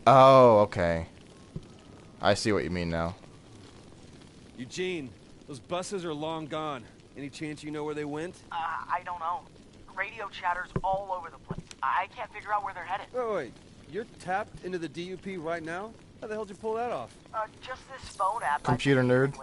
Oh, okay. I see what you mean now. Eugene, those buses are long gone. Any chance you know where they went? I don't know. Radio chatter's all over the place. I can't figure out where they're headed. Wait. You're tapped into the DUP right now? How the hell did you pull that off? Just this phone app. Computer nerd.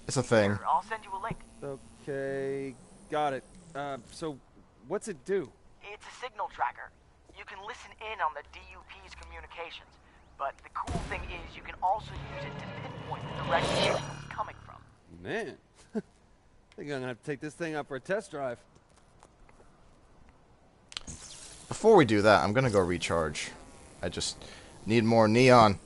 It's a thing. Here, I'll send you a link. Okay, got it. So, what's it do? It's a signal tracker. You can listen in on the DUP's communications. But the cool thing is you can also use it to pinpoint the direction it's coming from. Man, I think I'm gonna have to take this thing out for a test drive. Before we do that, I'm gonna go recharge. I just need more neon.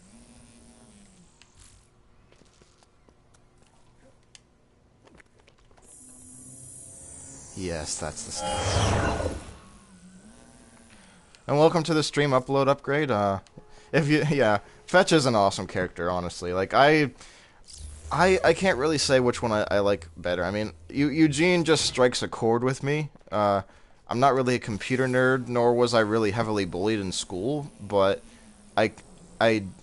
Yes, that's the stuff. And welcome to the stream upload upgrade. Fetch is an awesome character, honestly. Like I can't really say which one I like better. I mean, Eugene just strikes a chord with me. I'm not really a computer nerd, nor was I really heavily bullied in school, but I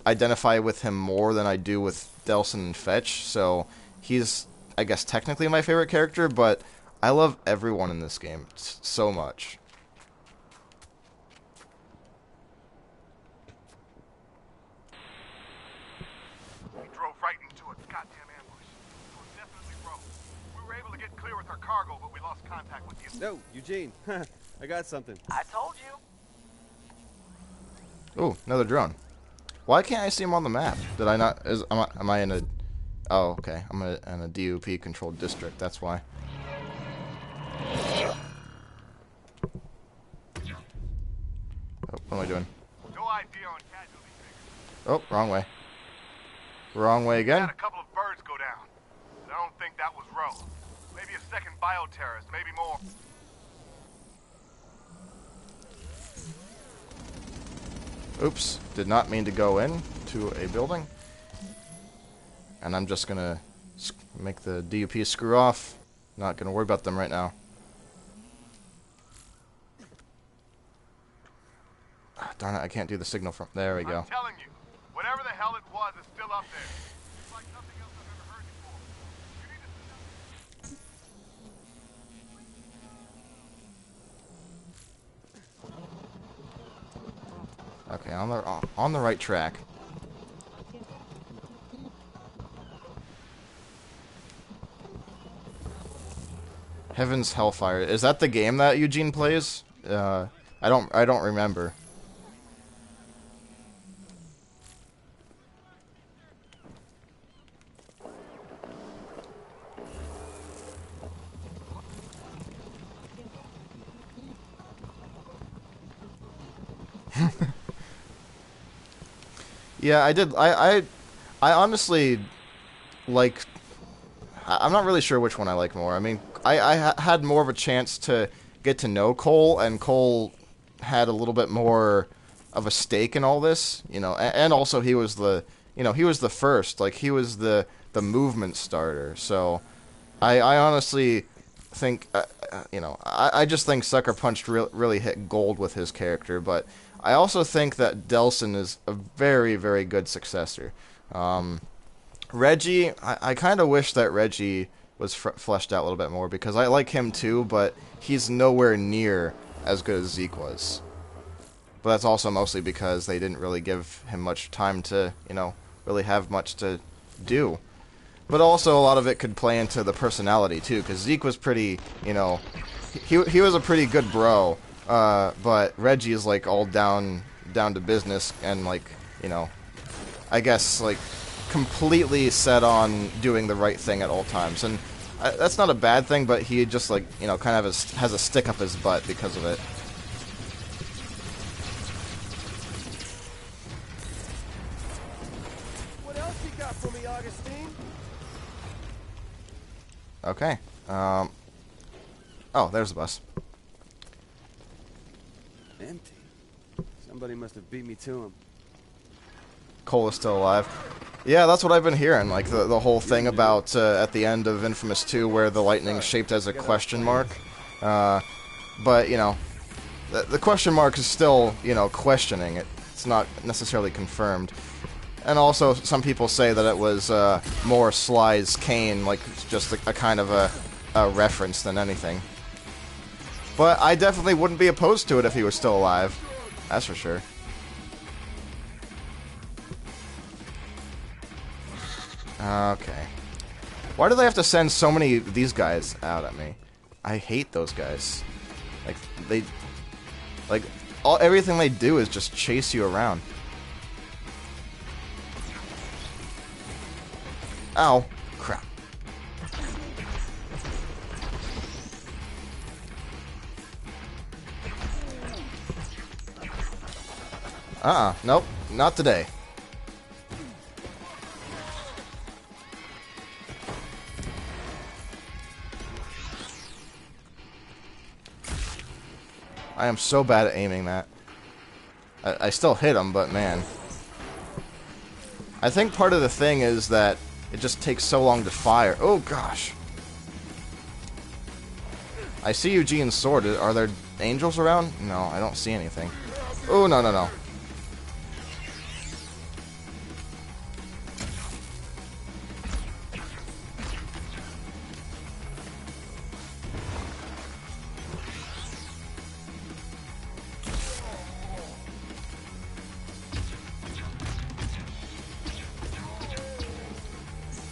identify with him more than I do with Delsin and Fetch, so he's, I guess, technically my favorite character, but I love everyone in this game so much. We drove right into a goddamn ambush. It was definitely Rogue. We were able to get clear with our cargo, but we lost contact with the... No, Eugene, I got something. I told you. Ooh, another drone. Why can't I see him on the map? Did I not? Am I in a... Oh, okay. I'm in a DUP-controlled district. That's why. Oh, what am I doing? No idea on casualty figures. Oh, wrong way. Wrong way again? Had a couple of birds go down. But I don't think that was Rogue. Maybe a second bioterrorist, maybe more. Oops, did not mean to go in to a building. And I'm just gonna make the DUP screw off. Not gonna worry about them right now. Ah, darn it, I can't do the signal from... There we go. I'm telling you, whatever the hell it was is still up there. It's like nothing else I've ever heard before. You need to... Okay, on the right track. Heaven's Hellfire. Is that the game that Eugene plays? I don't remember. Yeah, I did. I honestly like. I'm not really sure which one I like more. I mean, I had more of a chance to get to know Cole, and Cole had a little bit more of a stake in all this, you know. And also he was the, he was the first. Like, he was the movement starter. So, I honestly think, I just think Sucker Punch really hit gold with his character, but I also think that Delsin is a very, very good successor. Reggie, I kind of wish that Reggie was fleshed out a little bit more, because I like him too, but he's nowhere near as good as Zeke was. But that's also mostly because they didn't really give him much time to, really have much to do. But also a lot of it could play into the personality too, because Zeke was pretty, he was a pretty good bro. But Reggie is like all down to business and like, I guess like completely set on doing the right thing at all times. And that's not a bad thing, but he just like, kind of has a stick up his butt because of it. What else you got for me, Augustine? Okay. Oh, there's the bus. Empty. Somebody must have beat me to him. Cole is still alive. Yeah, that's what I've been hearing. Like the whole thing about at the end of Infamous 2 where the lightning's shaped as a question mark. But the question mark is still questioning. it's not necessarily confirmed. And also, some people say that it was more Sly's Kane, like just a kind of a reference than anything. But I definitely wouldn't be opposed to it if he was still alive. That's for sure. Okay. Why do they have to send so many of these guys out at me? I hate those guys. Everything they do is just chase you around. Ow. Crap. Nope. Not today. I am so bad at aiming that. I still hit him, but man. I think part of the thing is that it just takes so long to fire. Oh, gosh. I see Eugene's sword. Are there angels around? No, I don't see anything. Oh, no, no, no.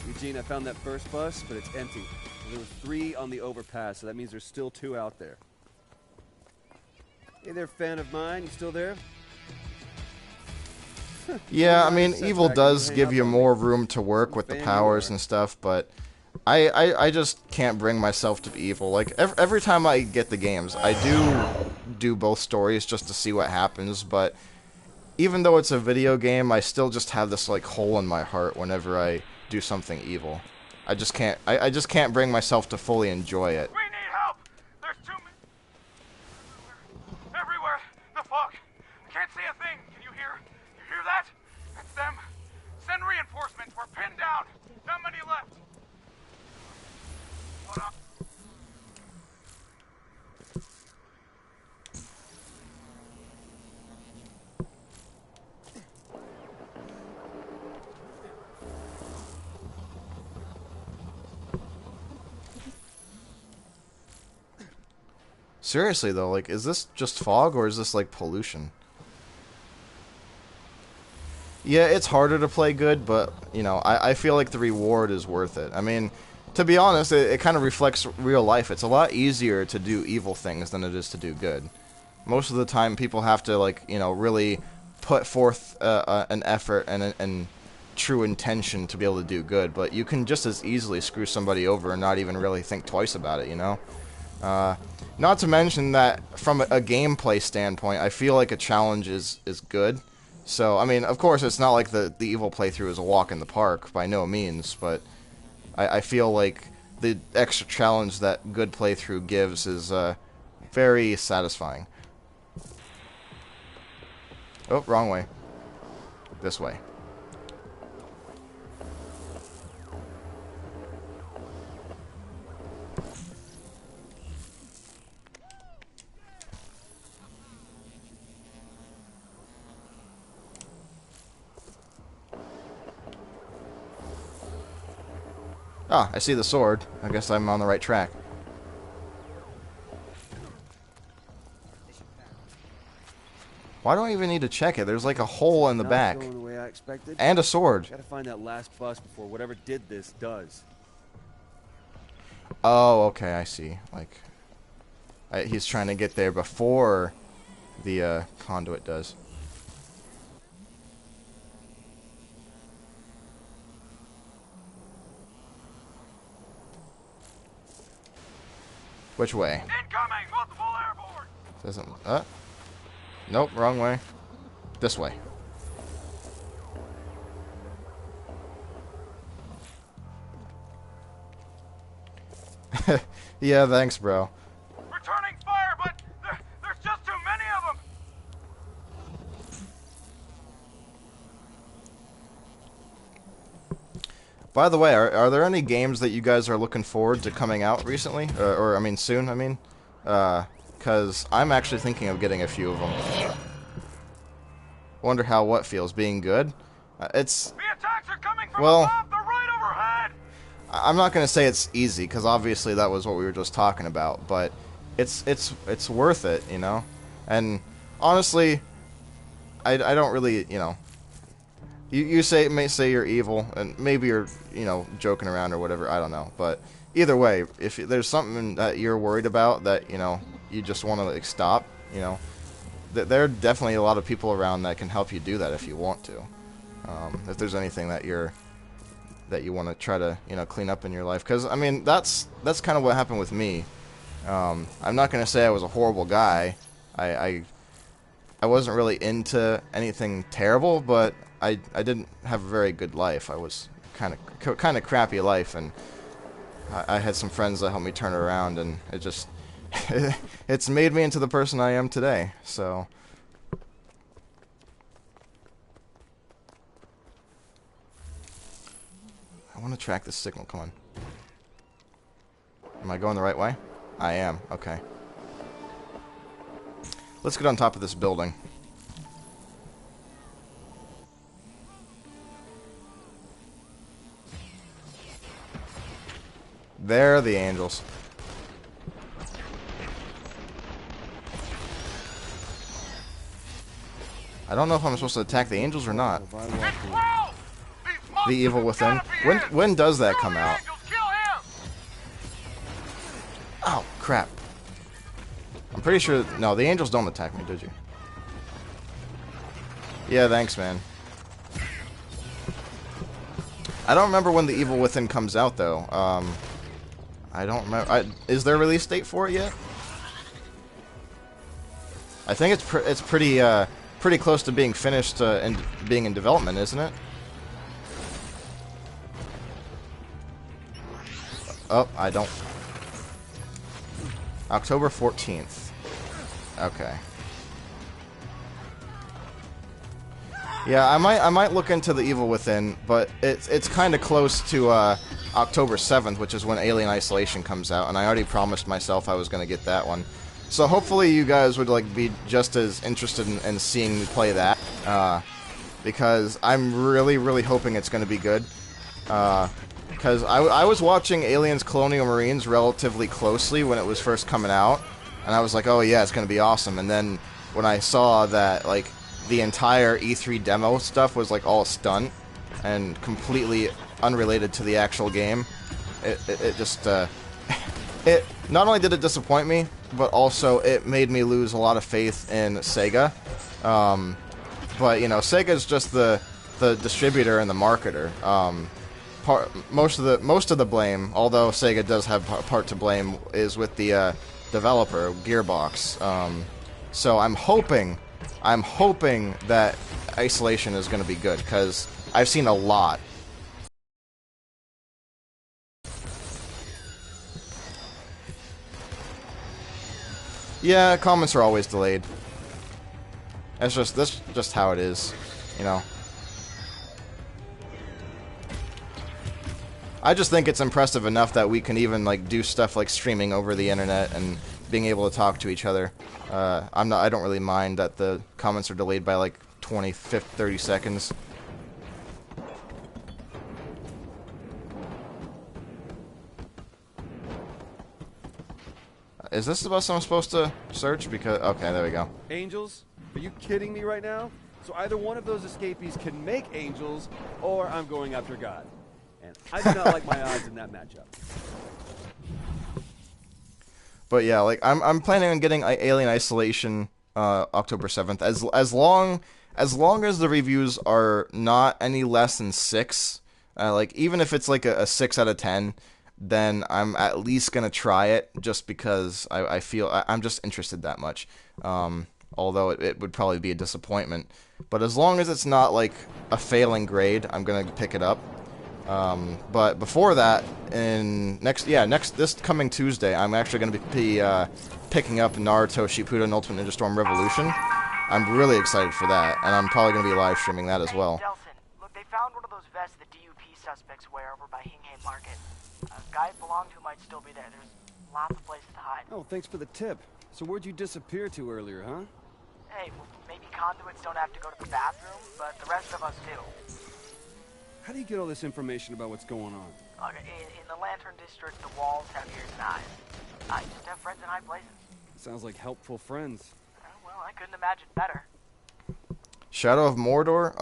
Eugene, I found that first bus, but it's empty. There were 3 on the overpass, so that means there's still 2 out there. Hey there, fan of mine. You still there? Yeah, I mean, Evil does give you more room to work with the powers and stuff, but I just can't bring myself to be evil. Like, every time I get the games, I do both stories just to see what happens, but even though it's a video game, I still just have this, like, hole in my heart whenever I do something evil. I just can't bring myself to fully enjoy it. We need help! There's too many... Everywhere! The fog! I can't see a thing! Can you hear? You hear that? It's them! Send reinforcements! We're pinned down! Not many left! What up? Seriously though, like, is this just fog or is this like pollution? Yeah, it's harder to play good, but, you know, I feel like the reward is worth it. I mean, to be honest, it kind of reflects real life. It's a lot easier to do evil things than it is to do good. Most of the time, people have to, like, you know, really put forth an effort and true intention to be able to do good, but you can just as easily screw somebody over and not even really think twice about it, you know? Not to mention that, from a gameplay standpoint, I feel like a challenge is good. So, I mean, of course, it's not like the evil playthrough is a walk in the park, by no means, but I feel like the extra challenge that good playthrough gives is very satisfying. Oh, wrong way. This way. Ah, I see the sword. I guess I'm on the right track. Why do I even need to check it? There's like a hole in the back. Going the way I expected. And a sword. Gotta find that last bus before whatever did this does. Oh, okay, I see. Like, he's trying to get there before the conduit does. Which way? Incoming! Multiple airborne! Doesn't. Nope, wrong way. This way. Yeah, thanks, bro. Returning fire, but there's just too many of them! By the way, are there any games that you guys are looking forward to coming out recently? Or I mean, soon, I mean? Because I'm actually thinking of getting a few of them. Wonder how what feels being good. It's The attacks are coming from well. above. They're right overhead. I'm not gonna say it's easy because obviously that was what we were just talking about, but it's worth it, you know. And honestly, I don't really, you know. You may say you're evil, and maybe you're, you know, joking around or whatever. I don't know, but either way, if there's something that you're worried about that, you know, you just want to like, stop, you know, there are definitely a lot of people around that can help you do that if you want to. If there's anything that you want to try to, you know, clean up in your life, because I mean that's kind of what happened with me. I'm not gonna say I was a horrible guy. I wasn't really into anything terrible, but I didn't have a very good life. I was kind of crappy life, and I had some friends that helped me turn it around, and it just it's made me into the person I am today. So I want to track this signal. Come on. Am I going the right way? I am. Okay. Let's get on top of this building. There are the angels. I don't know if I'm supposed to attack the angels or not. It's 12! These The evil within. When does that come out? Oh, crap. I'm pretty sure... No, the angels don't attack me, did you? Yeah, thanks, man. I don't remember when the evil within comes out, though. I don't remember... is there a release date for it yet? I think it's pretty close to being finished and being in development, isn't it? Oh, I don't... October 14th. Okay. Yeah, I might look into the Evil Within, but it's kind of close to October 7th, which is when Alien Isolation comes out, and I already promised myself I was going to get that one. So hopefully you guys would like be just as interested in seeing me play that, because I'm really hoping it's going to be good. Because I was watching Aliens Colonial Marines relatively closely when it was first coming out, and I was like, oh yeah, it's going to be awesome. And then when I saw that like the entire E3 demo stuff was like all a stunt and completely unrelated to the actual game, it just it not only did it disappoint me, but also it made me lose a lot of faith in Sega. But you know, Sega's just the distributor and the marketer. Most of the blame, although Sega does have part to blame, is with the developer Gearbox. So I'm hoping that Isolation is going to be good, because I've seen a lot. Yeah, comments are always delayed. That's just how it is, you know. I just think it's impressive enough that we can even like do stuff like streaming over the internet and being able to talk to each other. I don't really mind that the comments are delayed by like 20, 50, 30 seconds. Is this the bus I'm supposed to search? Because okay, there we go. Angels? Are you kidding me right now? So either one of those escapees can make angels, or I'm going after God. And I do not like my odds in that matchup. But yeah, like I'm planning on getting Alien Isolation October 7th, as long as the reviews are not any less than 6. Like even if it's like a 6 out of 10, then I'm at least gonna try it just because I feel I'm just interested that much. Although it would probably be a disappointment, but as long as it's not like a failing grade, I'm gonna pick it up. But before that, this coming Tuesday, I'm actually going to be picking up Naruto Shippuden Ultimate Ninja Storm Revolution. I'm really excited for that, and I'm probably going to be live streaming that as well. Delson, look, they found one of those vests the DUP suspects wear over by Hingham Market. A guy it belonged to might still be there. There's lots of places to hide. Oh, thanks for the tip. So where'd you disappear to earlier, huh? Hey, well, maybe conduits don't have to go to the bathroom, but the rest of us do. How do you get all this information about what's going on? In the Lantern District, the walls have ears and eyes. I just have friends in high places. Sounds like helpful friends. Well, I couldn't imagine better. Shadow of Mordor.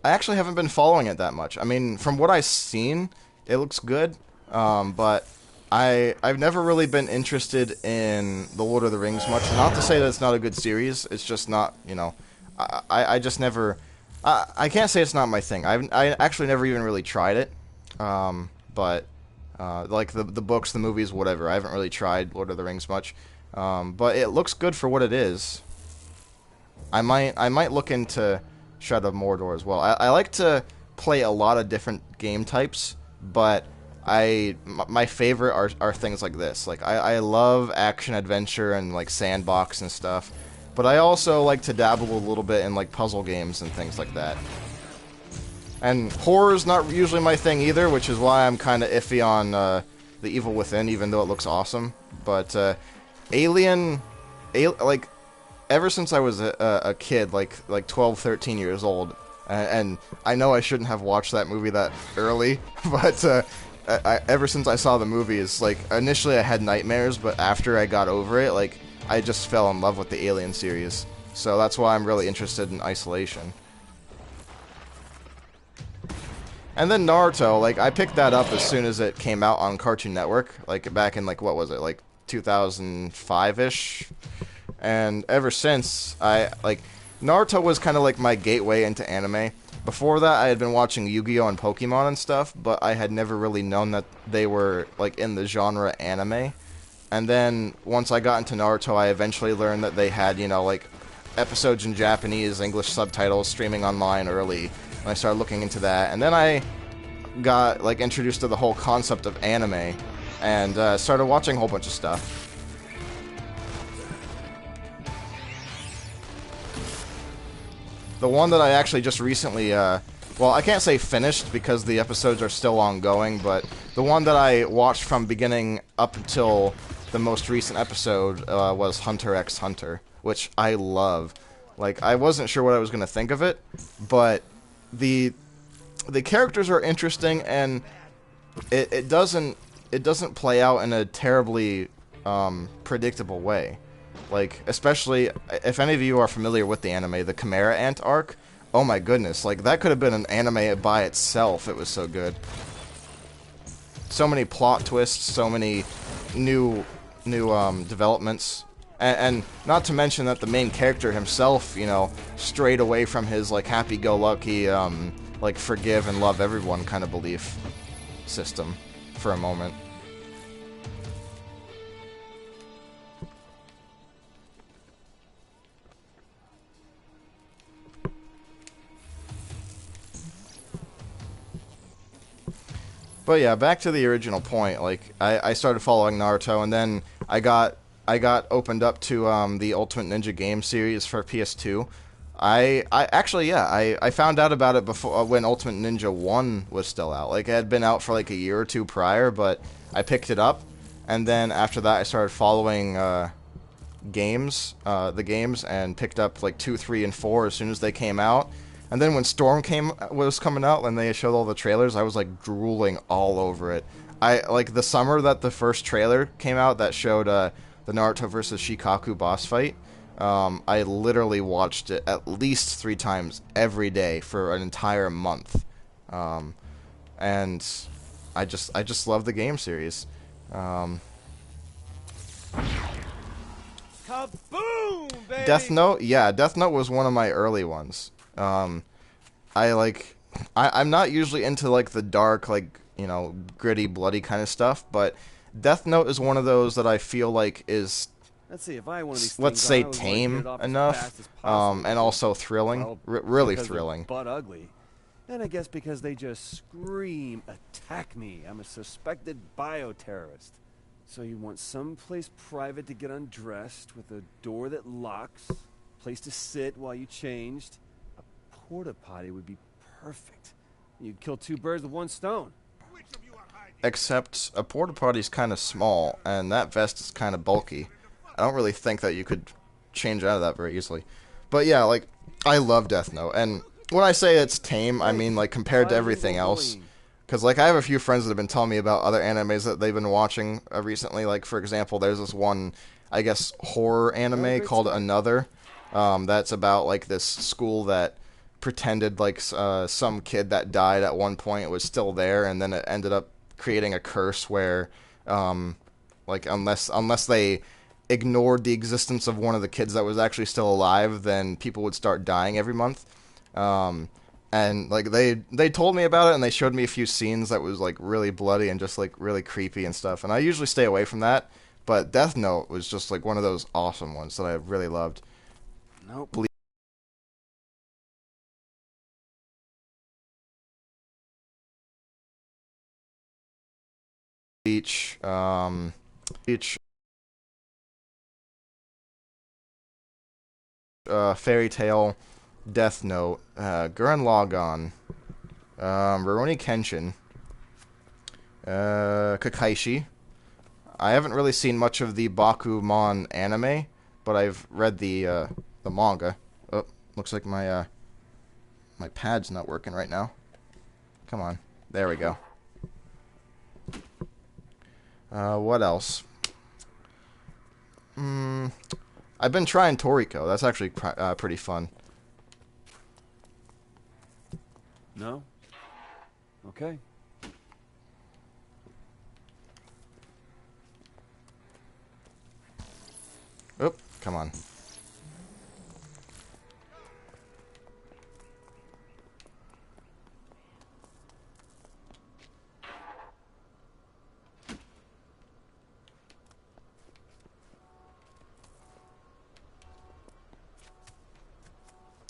I actually haven't been following it that much. I mean, from what I've seen, it looks good. But I've never really been interested in the Lord of the Rings much. Not to say that it's not a good series. It's just not, you know, I just never. I can't say it's not my thing. I actually never even really tried it. But like the books, the movies, whatever. I haven't really tried Lord of the Rings much. But it looks good for what it is. I might look into Shadow of Mordor as well. I like to play a lot of different game types, but my favorite are things like this. Like I love action adventure and like sandbox and stuff, but I also like to dabble a little bit in like puzzle games and things like that. And horror's not usually my thing either, which is why I'm kind of iffy on The Evil Within, even though it looks awesome. But Alien, like, ever since I was a kid, like 12, 13 years old, and I know I shouldn't have watched that movie that early, but ever since I saw the movies, like, initially I had nightmares, but after I got over it, like, I just fell in love with the Alien series. So that's why I'm really interested in Isolation. And then Naruto, like, I picked that up as soon as it came out on Cartoon Network, like, back in, like, what was it, like, 2005-ish? And ever since, Naruto was kind of like my gateway into anime. Before that, I had been watching Yu-Gi-Oh! And Pokemon and stuff, but I had never really known that they were, like, in the genre anime. And then, once I got into Naruto, I eventually learned that they had, you know, like, episodes in Japanese, English subtitles streaming online early. And I started looking into that. And then I got, like, introduced to the whole concept of anime, and started watching a whole bunch of stuff. The one that I actually just recently, well, I can't say finished because the episodes are still ongoing, but the one that I watched from beginning up until the most recent episode was Hunter x Hunter, which I love. Like, I wasn't sure what I was going to think of it, but the characters are interesting, and it doesn't play out in a terribly predictable way. Like, especially, if any of you are familiar with the anime, the Chimera Ant arc, oh my goodness, like, that could have been an anime by itself, it was so good. So many plot twists, so many new developments, and not to mention that the main character himself, you know, strayed away from his, like, happy-go-lucky, like, forgive and love everyone kind of belief system for a moment. But yeah, back to the original point. Like, I started following Naruto, and then I got opened up to the Ultimate Ninja game series for PS2. I found out about it before when Ultimate Ninja 1 was still out. Like, it had been out for like a year or two prior, but I picked it up, and then after that I started following the games, and picked up like 2, 3, and 4 as soon as they came out. And then when Storm was coming out, when they showed all the trailers, I was like drooling all over it. Like the summer that the first trailer came out that showed the Naruto versus Shikaku boss fight, I literally watched it at least 3 times every day for an entire month, and I just love the game series. Kaboom, baby! Death Note, yeah, Death Note was one of my early ones. I'm not usually into, like, the dark, like, you know, gritty, bloody kind of stuff, but Death Note is one of those that I feel like is, Let's see, if I had one of these let's things, say, I would want to get tame it off as enough, fast as possible. and also thrilling, Well, really because they're thrilling. butt ugly. And I guess because they just scream, attack me, I'm a suspected bioterrorist. So you want some place private to get undressed, with a door that locks, place to sit while you changed. A porta potty would be perfect. You'd kill 2 birds with 1 stone. Except a porta potty's kind of small, and that vest is kind of bulky. I don't really think that you could change out of that very easily. But yeah, like, I love Death Note, and when I say it's tame, I mean, like, compared to everything else. Because, like, I have a few friends that have been telling me about other animes that they've been watching recently. Like, for example, there's this one, I guess, horror anime called Another. That's about, like, this school that pretended, like, some kid that died at one point was still there, and then it ended up creating a curse where, like, unless they ignored the existence of one of the kids that was actually still alive, then people would start dying every month. And like they told me about it, and they showed me a few scenes that was like really bloody and just like really creepy and stuff. And I usually stay away from that, but Death Note was just like one of those awesome ones that I really loved. Nope. Bleach, Fairy Tail, Death Note, Gurren Lagann, Rurouni Kenshin, Kakaishi. I haven't really seen much of the Bakuman anime, but I've read the manga. Oh, looks like my my pad's not working right now. Come on, there we go. What else? I've been trying Toriko. That's actually pretty fun. No? Okay. Oop, come on.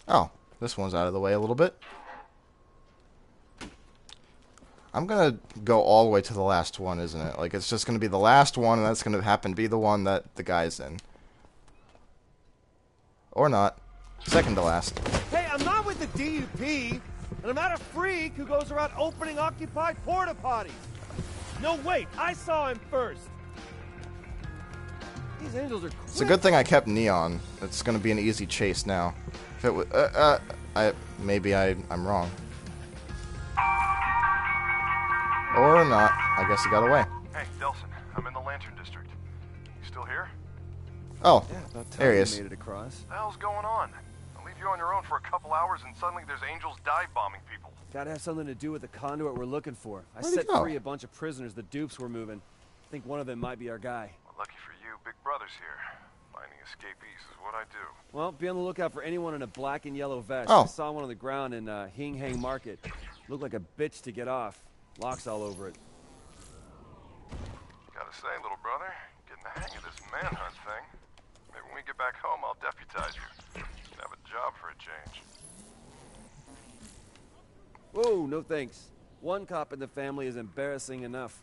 Oh, this one's out of the way a little bit. I'm gonna go all the way to the last one, isn't it? Like, it's just gonna be the last one, and that's gonna happen to be the one that the guy's in. Or not. Second to last. Hey, I'm not with the DUP, and I'm not a freak who goes around opening occupied porta potties. No, wait, I saw him first. These angels are quick. It's a good thing I kept Neon. It's gonna be an easy chase now. If it was, maybe I'm wrong. Or not. I guess he got away. Hey, Delson, I'm in the Lantern District. You still here? Oh, Yeah, about time there he you is. made it across. What the hell's going on? I'll leave you on your own for a couple hours and suddenly there's angels dive bombing people. Gotta have something to do with the conduit we're looking for. I Where'd he set go? free a bunch of prisoners the dupes were moving. I think one of them might be our guy. Well, lucky for you, Big Brother's here. Finding escapees is what I do. Well, be on the lookout for anyone in a black and yellow vest. Oh. I saw one on the ground in Hing Hang Market. Looked like a bitch to get off. Locks all over it. Gotta say, little brother, getting the hang of this manhunt thing. Maybe when we get back home, I'll deputize you. You can have a job for a change. Whoa, no thanks. One cop in the family is embarrassing enough.